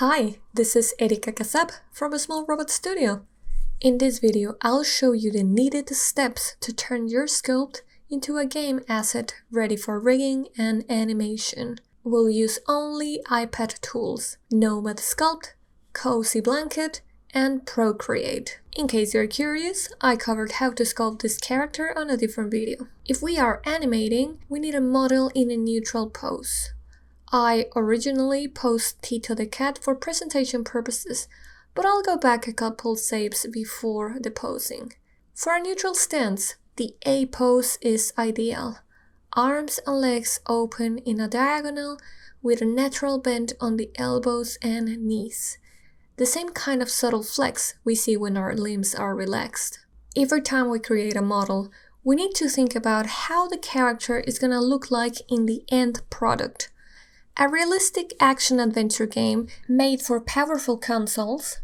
Hi, this is Érika from a small robot studio. In this video, I'll show you the needed steps to turn your sculpt into a game asset ready for rigging and animation. We'll use only iPad tools, Nomad Sculpt, CozyBlanket, and Procreate. In case you're curious, I covered how to sculpt this character on a different video. If we are animating, we need a model in a neutral pose. I originally posed Tito the cat for presentation purposes, but I'll go back a couple saves before the posing. For a neutral stance, the A pose is ideal. Arms and legs open in a diagonal with a natural bend on the elbows and knees. The same kind of subtle flex we see when our limbs are relaxed. Every time we create a model, we need to think about how the character is gonna look like in the end product. A realistic action-adventure game made for powerful consoles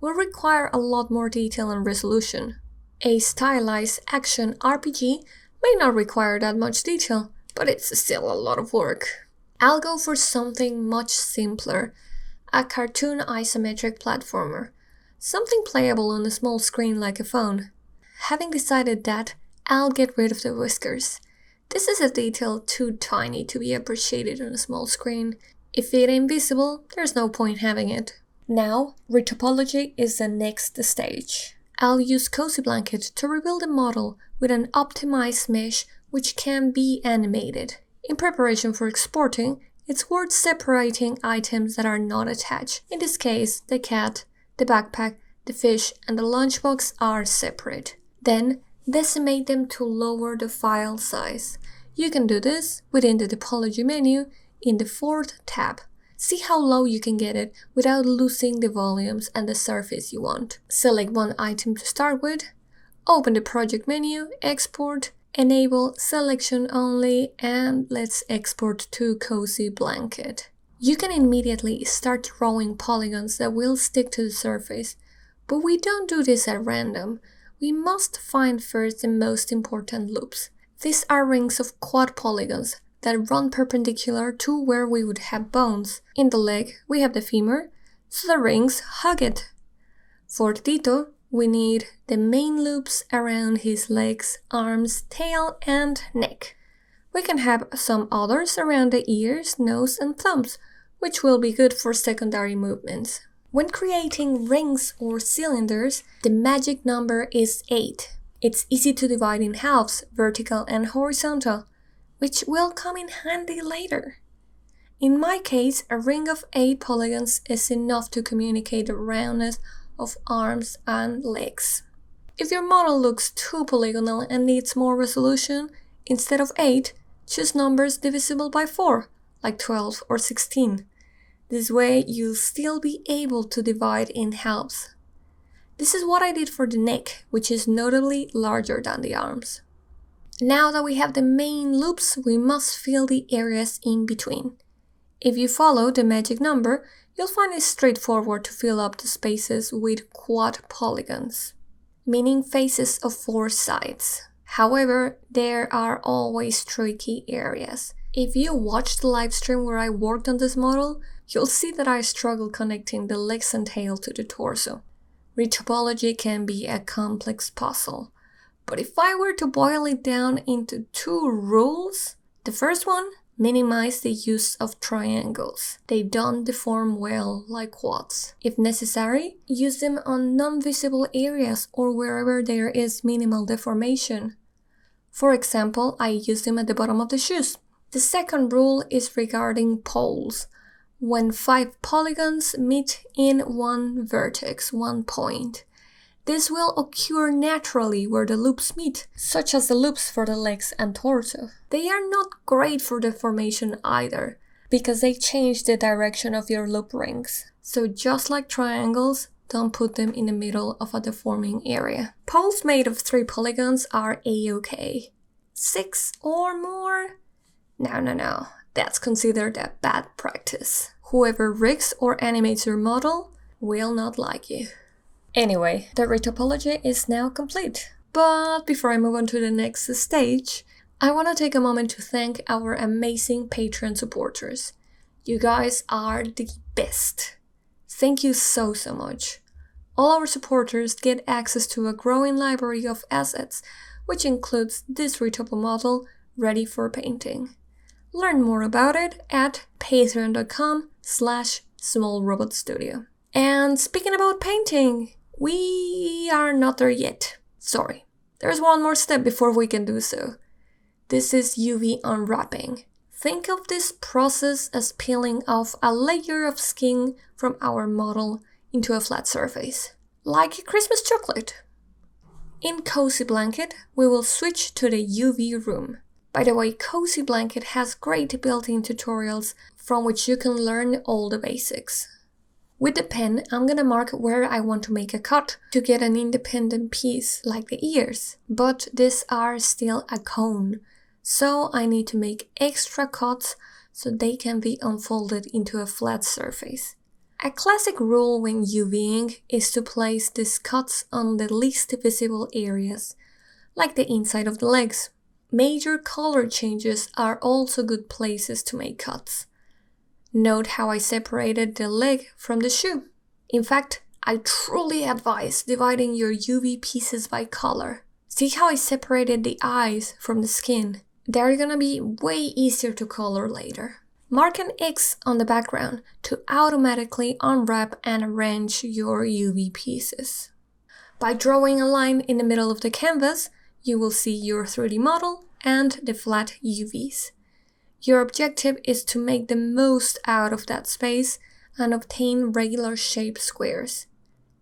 will require a lot more detail and resolution. A stylized action RPG may not require that much detail, but it's still a lot of work. I'll go for something much simpler, a cartoon isometric platformer, something playable on a small screen like a phone. Having decided that, I'll get rid of the whiskers. This is a detail too tiny to be appreciated on a small screen. If it ain't visible, there's no point having it. Now, retopology is the next stage. I'll use CozyBlanket to rebuild a model with an optimized mesh which can be animated. In preparation for exporting, it's worth separating items that are not attached. In this case, the cat, the backpack, the fish, and the lunchbox are separate. Then, decimate them to lower the file size. You can do this within the topology menu in the 4th tab. See how low you can get it without losing the volumes and the surface you want. Select one item to start with, open the project menu, export, enable selection only, and let's export to CozyBlanket. You can immediately start drawing polygons that will stick to the surface, but we don't do this at random. We must find first the most important loops. These are rings of quad polygons that run perpendicular to where we would have bones. In the leg, we have the femur, so the rings hug it. For Tito, we need the main loops around his legs, arms, tail, and neck. We can have some others around the ears, nose, and thumbs, which will be good for secondary movements. When creating rings or cylinders, the magic number is 8. It's easy to divide in halves, vertical and horizontal, which will come in handy later. In my case, a ring of 8 polygons is enough to communicate the roundness of arms and legs. If your model looks too polygonal and needs more resolution, instead of 8, choose numbers divisible by 4, like 12 or 16. This way, you'll still be able to divide in halves. This is what I did for the neck, which is notably larger than the arms. Now that we have the main loops, we must fill the areas in between. If you follow the magic number, you'll find it straightforward to fill up the spaces with quad polygons, meaning faces of 4 sides. However, there are always tricky areas. If you watched the live stream where I worked on this model, you'll see that I struggle connecting the legs and tail to the torso. Retopology can be a complex puzzle, but if I were to boil it down into 2 rules, the first one, minimize the use of triangles. They don't deform well like quads. If necessary, use them on non-visible areas or wherever there is minimal deformation. For example, I use them at the bottom of the shoes. The second rule is regarding poles. When 5 polygons meet in one vertex, one point. This will occur naturally where the loops meet, such as the loops for the legs and torso. They are not great for deformation either, because they change the direction of your loop rings. So just like triangles, don't put them in the middle of a deforming area. Poles made of 3 polygons are a-okay. 6 or more? No. That's considered a bad practice. Whoever rigs or animates your model will not like you. Anyway, the retopology is now complete. But before I move on to the next stage, I want to take a moment to thank our amazing Patreon supporters. You guys are the best. Thank you so much. All our supporters get access to a growing library of assets, which includes this retouchable model ready for painting. Learn more about it at patreon.com/smallrobotstudio. And speaking about painting, we are not there yet. Sorry. There's one more step before we can do so. This is UV unwrapping. Think of this process as peeling off a layer of skin from our model into a flat surface, like a Christmas chocolate. In CozyBlanket, we will switch to the UV room. By the way, CozyBlanket has great built-in tutorials from which you can learn all the basics. With the pen, I'm gonna mark where I want to make a cut to get an independent piece like the ears, but these are still a cone, so I need to make extra cuts so they can be unfolded into a flat surface. A classic rule when UVing is to place these cuts on the least visible areas, like the inside of the legs. Major color changes are also good places to make cuts. Note how I separated the leg from the shoe. In fact, I truly advise dividing your UV pieces by color. See how I separated the eyes from the skin? They're gonna be way easier to color later. Mark an X on the background to automatically unwrap and arrange your UV pieces. By drawing a line in the middle of the canvas, you will see your 3D model and the flat UVs. Your objective is to make the most out of that space and obtain regular shaped squares.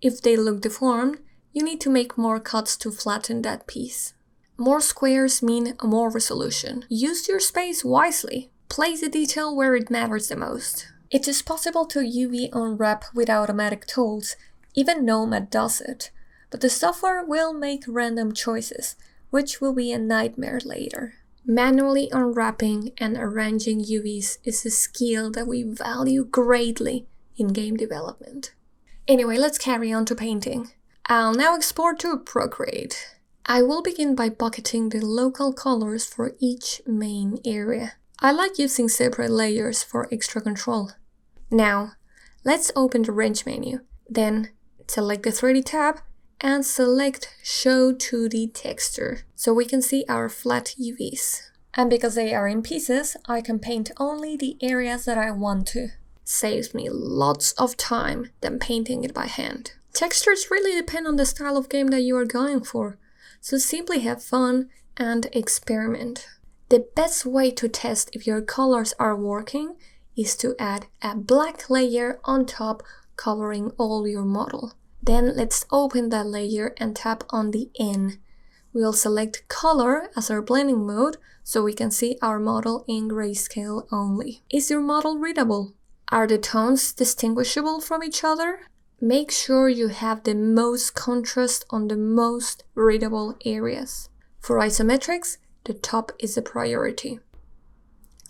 If they look deformed, you need to make more cuts to flatten that piece. More squares mean more resolution. Use your space wisely. Place the detail where it matters the most. It is possible to UV unwrap with automatic tools, even Nomad does it, but the software will make random choices, which will be a nightmare later. Manually unwrapping and arranging UVs is a skill that we value greatly in game development. Anyway, let's carry on to painting. I'll now export to Procreate. I will begin by bucketing the local colors for each main area. I like using separate layers for extra control. Now, let's open the Wrench menu, then select the 3D tab and select Show 2D Texture so we can see our flat UVs. And because they are in pieces, I can paint only the areas that I want to. Saves me lots of time than painting it by hand. Textures really depend on the style of game that you are going for, so simply have fun and experiment. The best way to test if your colors are working is to add a black layer on top covering all your model. Then let's open that layer and tap on the N. We'll select color as our blending mode so we can see our model in grayscale only. Is your model readable? Are the tones distinguishable from each other? Make sure you have the most contrast on the most readable areas. For isometrics, the top is a priority.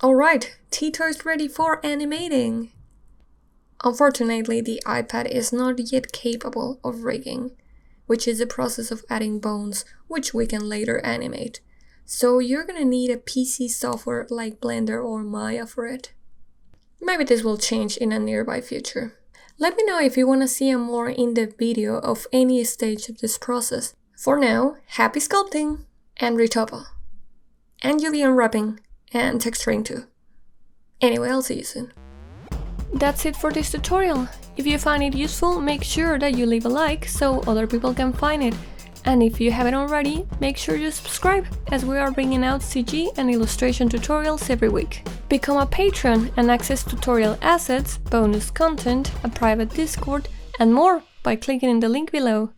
Alright, Tito is ready for animating. Unfortunately, the iPad is not yet capable of rigging, which is the process of adding bones, which we can later animate. So you're gonna need a PC software like Blender or Maya for it. Maybe this will change in a nearby future. Let me know if you want to see a more in-depth video of any stage of this process. For now, happy sculpting and retouching, and UV unwrapping and texturing too. Anyway, I'll see you soon. That's it for this tutorial. If you find it useful, make sure that you leave a like so other people can find it. And if you haven't already, make sure you subscribe, as we are bringing out CG and illustration tutorials every week. Become a patron and access tutorial assets, bonus content, a private Discord, and more by clicking in the link below.